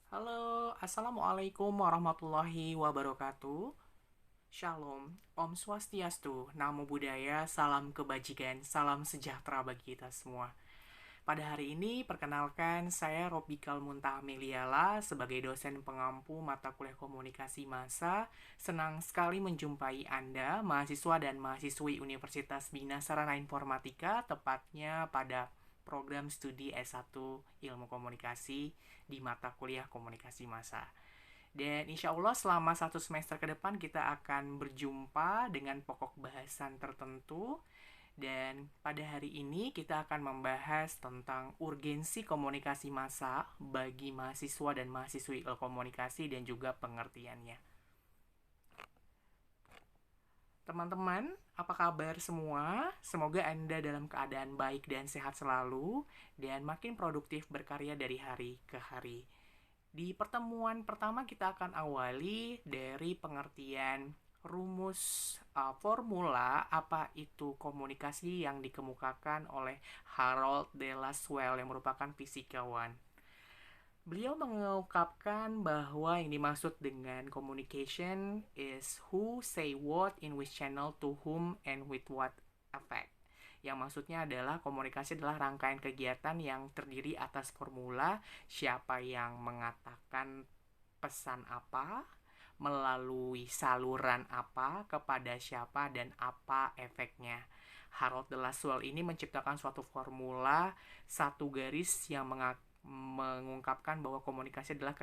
Halo, Assalamualaikum warahmatullahi wabarakatuh. Shalom, Om Swastiastu, Namo Buddhaya, salam kebajikan, salam sejahtera bagi kita semua. Pada hari ini, perkenalkan saya Robikal Muntah Meliala sebagai dosen pengampu mata kuliah komunikasi massa. Senang sekali menjumpai Anda, mahasiswa dan mahasiswi Universitas Bina Sarana Informatika, tepatnya pada program studi S1 Ilmu Komunikasi di mata kuliah komunikasi massa. Dan insya Allah selama satu semester ke depan kita akan berjumpa dengan pokok bahasan tertentu. Dan pada hari ini kita akan membahas tentang urgensi komunikasi massa bagi mahasiswa dan mahasiswi ilmu komunikasi dan juga pengertiannya. Teman-teman, apa kabar semua? Semoga Anda dalam keadaan baik dan sehat selalu dan makin produktif berkarya dari hari ke hari. Di pertemuan pertama kita akan awali dari pengertian rumus formula apa itu komunikasi yang dikemukakan oleh Harold de Lasswell yang merupakan fisikawan. Beliau mengungkapkan bahwa yang dimaksud dengan communication is who say what in which channel to whom and with what effect. Yang maksudnya adalah komunikasi adalah rangkaian kegiatan yang terdiri atas formula siapa yang mengatakan pesan apa, melalui saluran apa, kepada siapa, dan apa efeknya. Harold de Lasswell ini menciptakan suatu formula satu garis yang mengungkapkan bahwa komunikasi adalah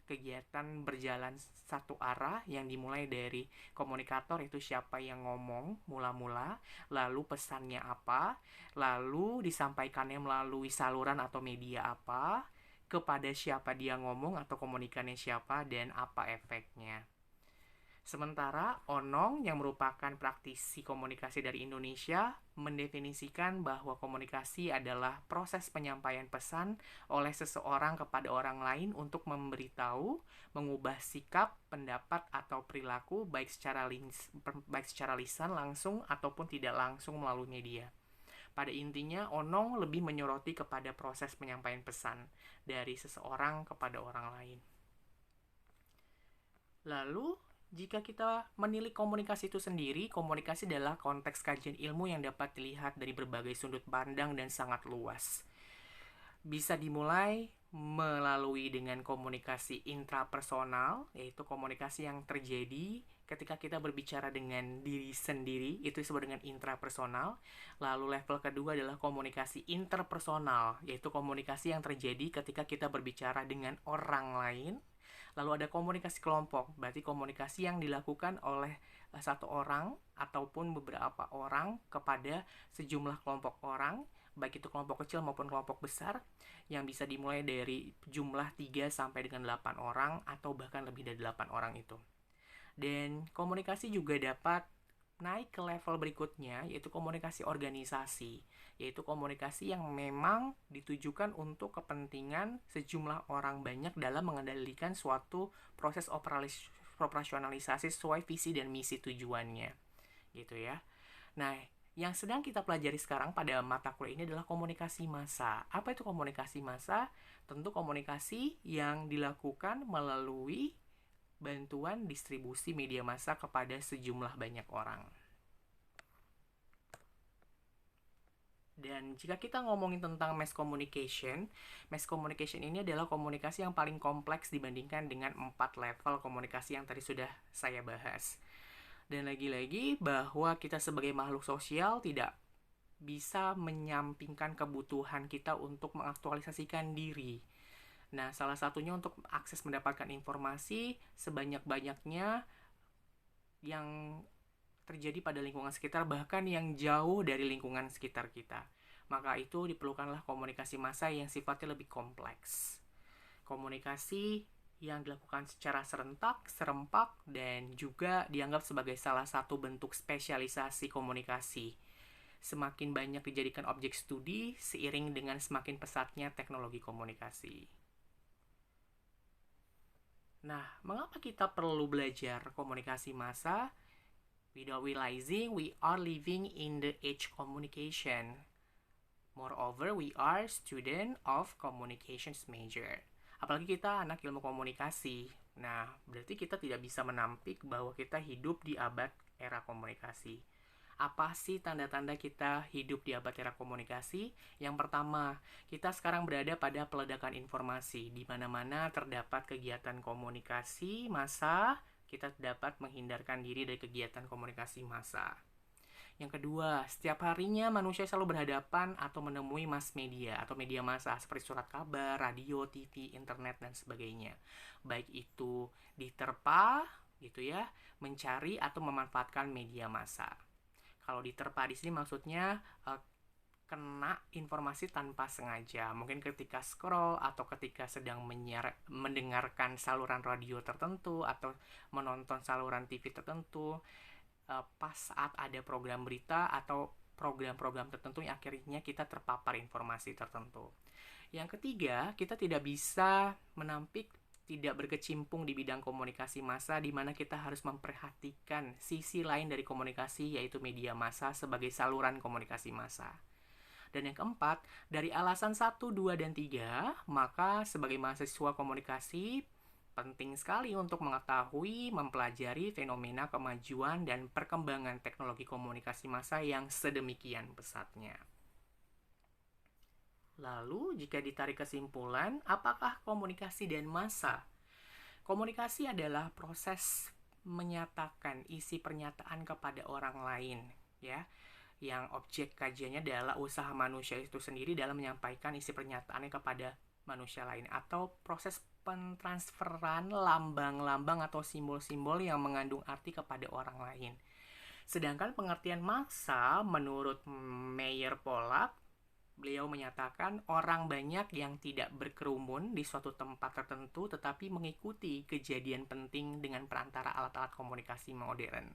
kegiatan berjalan satu arah yang dimulai dari komunikator, itu siapa yang ngomong mula-mula, lalu pesannya apa, lalu disampaikannya melalui saluran atau media apa, kepada siapa dia ngomong atau komunikannya siapa, dan apa efeknya. Sementara Onong yang merupakan praktisi komunikasi dari Indonesia mendefinisikan bahwa komunikasi adalah proses penyampaian pesan oleh seseorang kepada orang lain untuk memberitahu, mengubah sikap, pendapat, atau perilaku baik secara lisan langsung ataupun tidak langsung melalui media. Pada intinya, Onong lebih menyoroti kepada proses penyampaian pesan dari seseorang kepada orang lain. Lalu, jika kita menilik komunikasi itu sendiri, komunikasi adalah konteks kajian ilmu yang dapat dilihat dari berbagai sudut pandang dan sangat luas. Bisa dimulai melalui dengan komunikasi intrapersonal, yaitu komunikasi yang terjadi ketika kita berbicara dengan diri sendiri, itu disebut dengan intrapersonal. Lalu level kedua adalah komunikasi interpersonal, yaitu komunikasi yang terjadi ketika kita berbicara dengan orang lain. Lalu ada komunikasi kelompok, berarti komunikasi yang dilakukan oleh satu orang ataupun beberapa orang kepada sejumlah kelompok orang, baik itu kelompok kecil maupun kelompok besar, yang bisa dimulai dari jumlah 3 sampai dengan 8 orang atau bahkan lebih dari 8 orang itu. Dan komunikasi juga dapat naik ke level berikutnya, yaitu komunikasi organisasi, yaitu komunikasi yang memang ditujukan untuk kepentingan sejumlah orang banyak dalam mengendalikan suatu proses operasionalisasi sesuai visi dan misi tujuannya, gitu ya. Nah, yang sedang kita pelajari sekarang pada mata kuliah ini adalah komunikasi massa. Apa itu komunikasi massa? Tentu komunikasi yang dilakukan melalui bantuan distribusi media massa kepada sejumlah banyak orang. Dan jika kita ngomongin tentang mass communication ini adalah komunikasi yang paling kompleks dibandingkan dengan 4 level komunikasi yang tadi sudah saya bahas. Dan lagi-lagi bahwa kita sebagai makhluk sosial tidak bisa menyampingkan kebutuhan kita untuk mengaktualisasikan diri. Nah, salah satunya untuk akses mendapatkan informasi sebanyak-banyaknya yang terjadi pada lingkungan sekitar, bahkan yang jauh dari lingkungan sekitar kita. Maka itu diperlukanlah komunikasi massa yang sifatnya lebih kompleks. Komunikasi yang dilakukan secara serentak, serempak, dan juga dianggap sebagai salah satu bentuk spesialisasi komunikasi. Semakin banyak dijadikan objek studi seiring dengan semakin pesatnya teknologi komunikasi. Nah, mengapa kita perlu belajar komunikasi massa? Without realizing, we are living in the age communication. Moreover, we are student of communications major. Apalagi kita anak ilmu komunikasi. Nah, berarti kita tidak bisa menampik bahwa kita hidup di abad era komunikasi. Apa sih tanda-tanda kita hidup di abad era komunikasi? Yang pertama, kita sekarang berada pada peledakan informasi. Di mana-mana terdapat kegiatan komunikasi massa, kita dapat menghindarkan diri dari kegiatan komunikasi massa. Yang kedua, setiap harinya manusia selalu berhadapan atau menemui mass media atau media massa seperti surat kabar, radio, TV, internet, dan sebagainya. Baik itu diterpa gitu ya, mencari atau memanfaatkan media massa. Kalau diterpa di sini maksudnya kena informasi tanpa sengaja. Mungkin ketika scroll atau ketika sedang mendengarkan saluran radio tertentu atau menonton saluran TV tertentu, pas saat ada program berita atau program-program tertentu yang akhirnya kita terpapar informasi tertentu. Yang ketiga, kita tidak bisa menampik tidak berkecimpung di bidang komunikasi massa, di mana kita harus memperhatikan sisi lain dari komunikasi, yaitu media massa sebagai saluran komunikasi massa. Dan yang keempat, dari alasan 1, 2, dan 3, maka sebagai mahasiswa komunikasi, penting sekali untuk mengetahui, mempelajari fenomena kemajuan dan perkembangan teknologi komunikasi massa yang sedemikian pesatnya. Lalu, jika ditarik kesimpulan, apakah komunikasi dan massa? Komunikasi adalah proses menyatakan isi pernyataan kepada orang lain, ya. Yang objek kajiannya adalah usaha manusia itu sendiri dalam menyampaikan isi pernyataannya kepada manusia lain, atau proses pentransferan lambang-lambang atau simbol-simbol yang mengandung arti kepada orang lain. Sedangkan pengertian massa menurut Meyer Polak, beliau menyatakan orang banyak yang tidak berkerumun di suatu tempat tertentu tetapi mengikuti kejadian penting dengan perantara alat-alat komunikasi modern.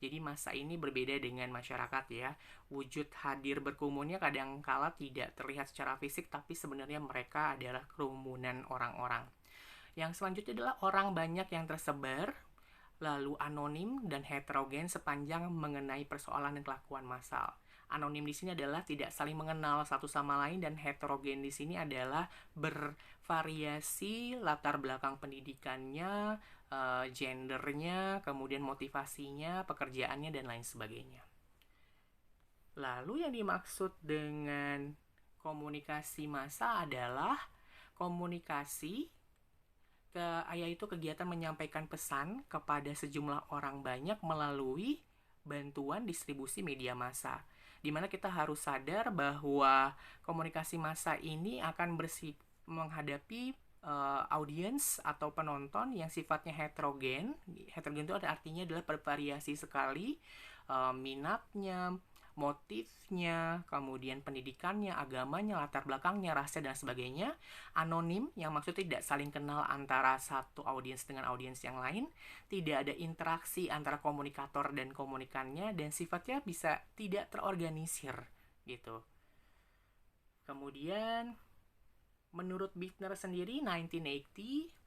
Jadi massa ini berbeda dengan masyarakat ya. Wujud hadir berkerumunnya kadangkala tidak terlihat secara fisik, tapi sebenarnya mereka adalah kerumunan orang-orang. Yang selanjutnya adalah orang banyak yang tersebar, lalu anonim dan heterogen sepanjang mengenai persoalan dan kelakuan massal. Anonim di sini adalah tidak saling mengenal satu sama lain, dan heterogen di sini adalah bervariasi latar belakang pendidikannya, gendernya, kemudian motivasinya, pekerjaannya, dan lain sebagainya. Lalu yang dimaksud dengan komunikasi massa adalah komunikasi yaitu kegiatan menyampaikan pesan kepada sejumlah orang banyak melalui bantuan distribusi media massa. Di mana kita harus sadar bahwa komunikasi massa ini akan menghadapi audiens atau penonton yang sifatnya heterogen. Heterogen itu artinya adalah bervariasi sekali, minatnya, motifnya, kemudian pendidikannya, agamanya, latar belakangnya, rasnya, dan sebagainya. Anonim, yang maksudnya tidak saling kenal antara satu audiens dengan audiens yang lain. Tidak ada interaksi antara komunikator dan komunikannya, dan sifatnya bisa tidak terorganisir, gitu. Kemudian, menurut Bittner sendiri, 1980,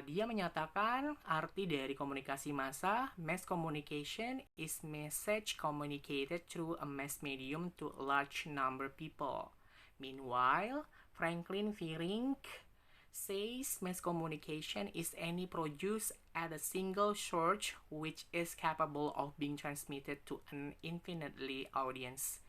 dia menyatakan arti dari komunikasi massa, mass communication is message communicated through a mass medium to a large number of people. Meanwhile, Franklin Fierink says mass communication is any produced at a single source which is capable of being transmitted to an infinitely audience.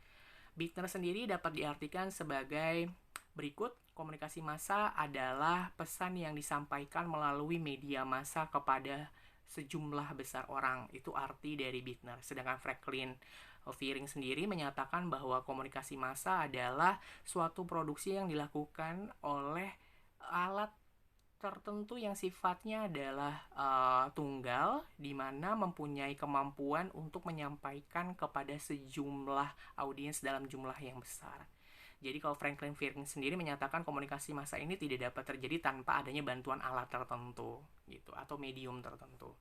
Bittner sendiri dapat diartikan sebagai berikut. Komunikasi massa adalah pesan yang disampaikan melalui media massa kepada sejumlah besar orang. Itu arti dari Bittner. Sedangkan Franklin Fierink sendiri menyatakan bahwa komunikasi massa adalah suatu produksi yang dilakukan oleh alat tertentu yang sifatnya adalah tunggal, di mana mempunyai kemampuan untuk menyampaikan kepada sejumlah audiens dalam jumlah yang besar. Jadi kalau Franklin Fierink sendiri menyatakan komunikasi massa ini tidak dapat terjadi tanpa adanya bantuan alat tertentu gitu, atau medium tertentu.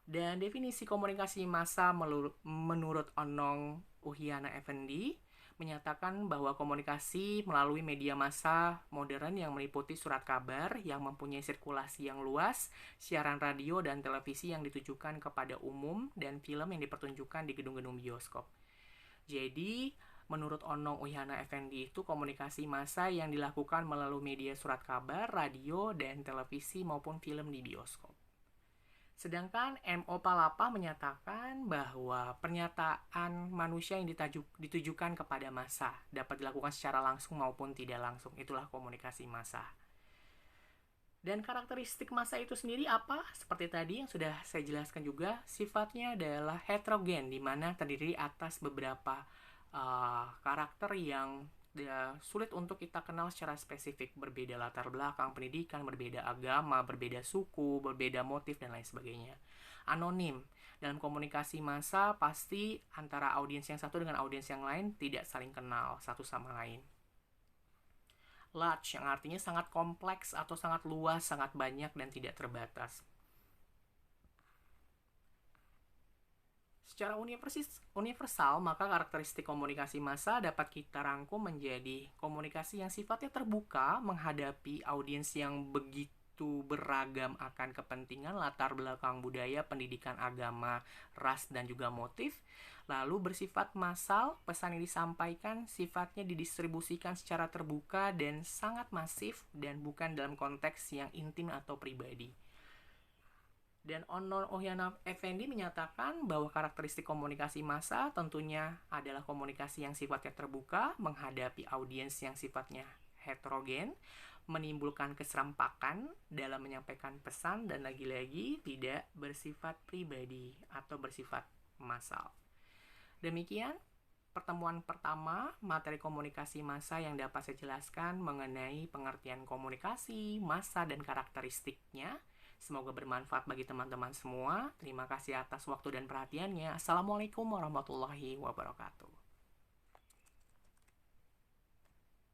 Dan definisi komunikasi massa menurut Onong Uhiana Effendi menyatakan bahwa komunikasi melalui media massa modern yang meliputi surat kabar yang mempunyai sirkulasi yang luas, siaran radio dan televisi yang ditujukan kepada umum, dan film yang dipertunjukkan di gedung-gedung bioskop. Jadi Menurut Onong Uyana Effendi itu komunikasi massa yang dilakukan melalui media surat kabar, radio, dan televisi maupun film di bioskop. Sedangkan M.O. Palapa menyatakan bahwa pernyataan manusia yang ditujukan kepada massa dapat dilakukan secara langsung maupun tidak langsung. Itulah komunikasi massa. Dan karakteristik massa itu sendiri apa? Seperti tadi yang sudah saya jelaskan juga, sifatnya adalah heterogen, di mana terdiri atas beberapa karakter yang sulit untuk kita kenal secara spesifik. Berbeda latar belakang pendidikan, berbeda agama, berbeda suku, berbeda motif, dan lain sebagainya. Anonim. Dalam komunikasi massa, pasti antara audiens yang satu dengan audiens yang lain tidak saling kenal satu sama lain. Large, yang artinya sangat kompleks atau sangat luas, sangat banyak, dan tidak terbatas. Secara universal, maka karakteristik komunikasi massa dapat kita rangkum menjadi komunikasi yang sifatnya terbuka menghadapi audiens yang begitu beragam akan kepentingan, latar belakang budaya, pendidikan, agama, ras, dan juga motif. Lalu bersifat massal, pesan yang disampaikan sifatnya didistribusikan secara terbuka dan sangat masif dan bukan dalam konteks yang intim atau pribadi. Dan Onong Uyana Effendi menyatakan bahwa karakteristik komunikasi massa tentunya adalah komunikasi yang sifatnya terbuka menghadapi audiens yang sifatnya heterogen, menimbulkan keserempakan dalam menyampaikan pesan, dan lagi-lagi tidak bersifat pribadi atau bersifat massal. Demikian pertemuan pertama materi komunikasi massa yang dapat saya jelaskan mengenai pengertian komunikasi, massa, dan karakteristiknya. Semoga bermanfaat bagi teman-teman semua. Terima kasih atas waktu dan perhatiannya. Assalamualaikum warahmatullahi wabarakatuh.